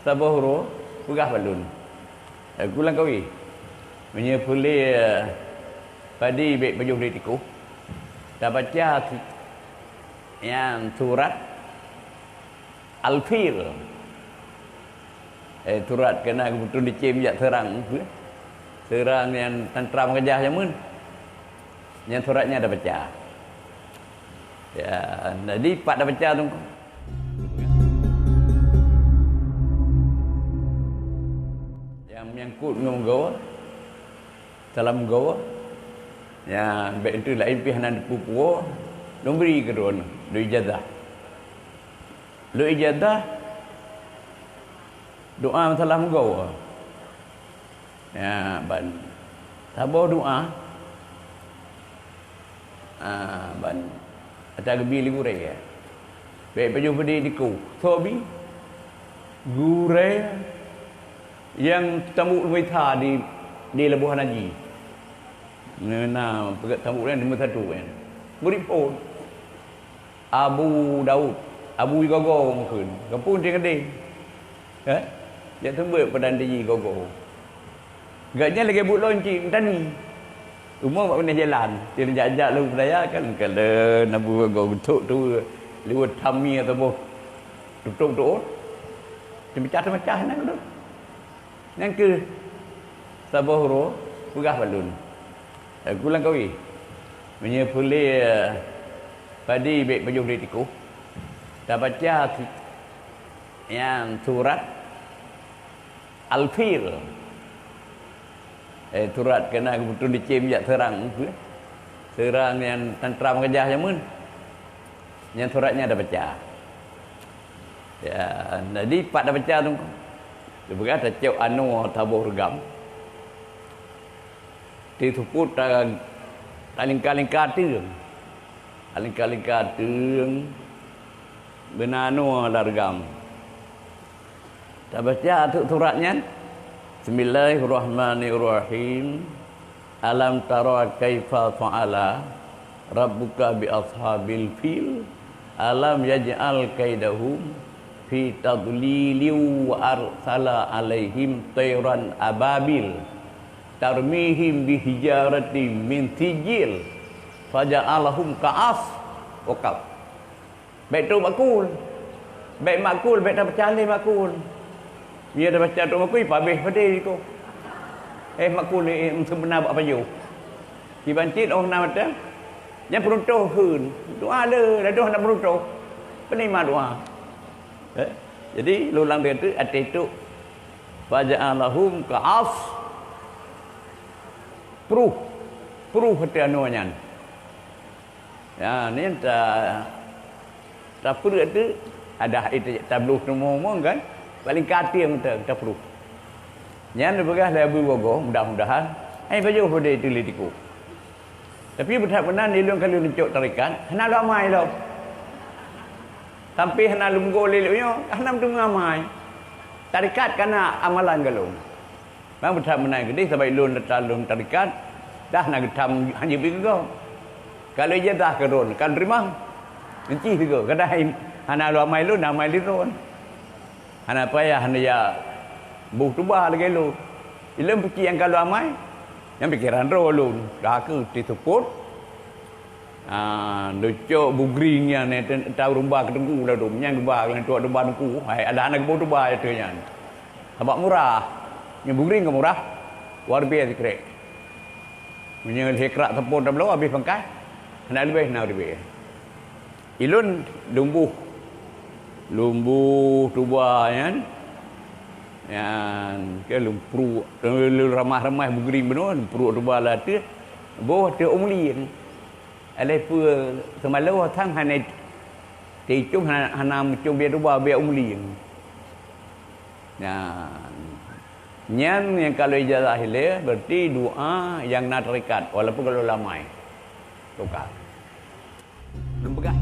Sabahuro pegah balun. Kulang kawi. Menyepuli padi baik baju di tiku. Dah baca yang surat Al-Fil. Surat kena betul dicim jak terang. Terang yang tentram kejah jamun. Yang suratnya dah baca. Ya, jadi pak dah baca tu. Yang menyangkut dengan gawa. Salam gawa. Ya, baik itu lain pihanan pupuo. Nombri kedua lu ijazah. Lu ijazah doa salam gawa. Ya, ban sabar doa. Ban ada gebi libure ya. Baik baju pedi diku. Sobi gure yang tamu wita di Lebuhan Haji. Nah, pegat tamu ni nombor 1 kan. Murid pun Abu Daud, Abu Gogo mungkin. Kampung dia gede. Dia tembak pada dia Gogo. Gaknya lagi but loncing tani. Umur mak kena jalan. Dia jajak lu budaya kan kalau Abu Gogo untuk tu lewat tami atau tutup tu. Dia pecah-pecah nak tu. Yang ke Sabahuro pegah balun. Kulang kawi. Menyepuli padi baik baju di tiku. Dah baca yang surat Al-Fil. Surat kena betul dicim jak terang. Terang yang tentram kejah jamun. Yang suratnya dah baca. Ya, jadi pak dah baca tu. Dia berkata cek anu tabuh regam. Disebut kalingka-lingka tiang. Kalingka-lingka tiang. Benanu largam. Dah baca suratnya. Bismillahirrahmanirrahim. Alam tara kaifa fa'ala rabbuka bi ashabil fil. Alam yaj'al kaidahum fi tadlilin wa arsala alaihim tayran ababil tarmihim bihijaratin min sijil faja'alahum ka'as wakaf. Baik tu makul. Baik makul, baik dah bercalih makul. Dia dah baca tu makul, habis pada itu. Makul ni sebenar buat apa je. Dibancit orang nak macam. Yang peruntuh hun. Doa ada doa nak peruntuh. Penerima doa. Jadi lulang dia tu atas itu faja'alahum ka'as Pruh hati anuannya. Ya, ni tak perlu tu ada itu tabluh semua kan. Paling kati yang tak perlu. Yang bergah Abu Gogo mudah-mudahan baju pada itu litiku. Tapi benar-benar ni long kali lencok tarikan, hana ramai tau. Sampai hana lumgo leluknya, hana tu ramai. Tarikat kana amalan galung. Bang benar-benar gede sampai lun talung tarikat dah nak tam hanya begitu. Kalau dia dah kerun, kan terima. Nanti juga kadang hana ramai lun ramai lirun. Hana payah hana ya buh tubah lagi lu. Ilmu fikir yang kalau ramai yang pikiran rolun dah ke disebut lucuk bugringnya ni tahu rumah ketengku dah tu yang rumah yang tua rumah tengku ada anak bodoh bah itu nya sebab murah yang bugring ke murah luar biasa krek punya hekrak tepung dah belum habis bangkai nak lebih ilun lumbuh tubah kan yang ke lumpru ramah-ramah bugring benar lumpru tubah lah tu boh tu umli alai pu semalau thang hanai ticung hanam cung biar tubah biar umli ya nyan yang kalau ijazah hilir berarti doa yang nak terikat walaupun kalau lamai tukar belum pegang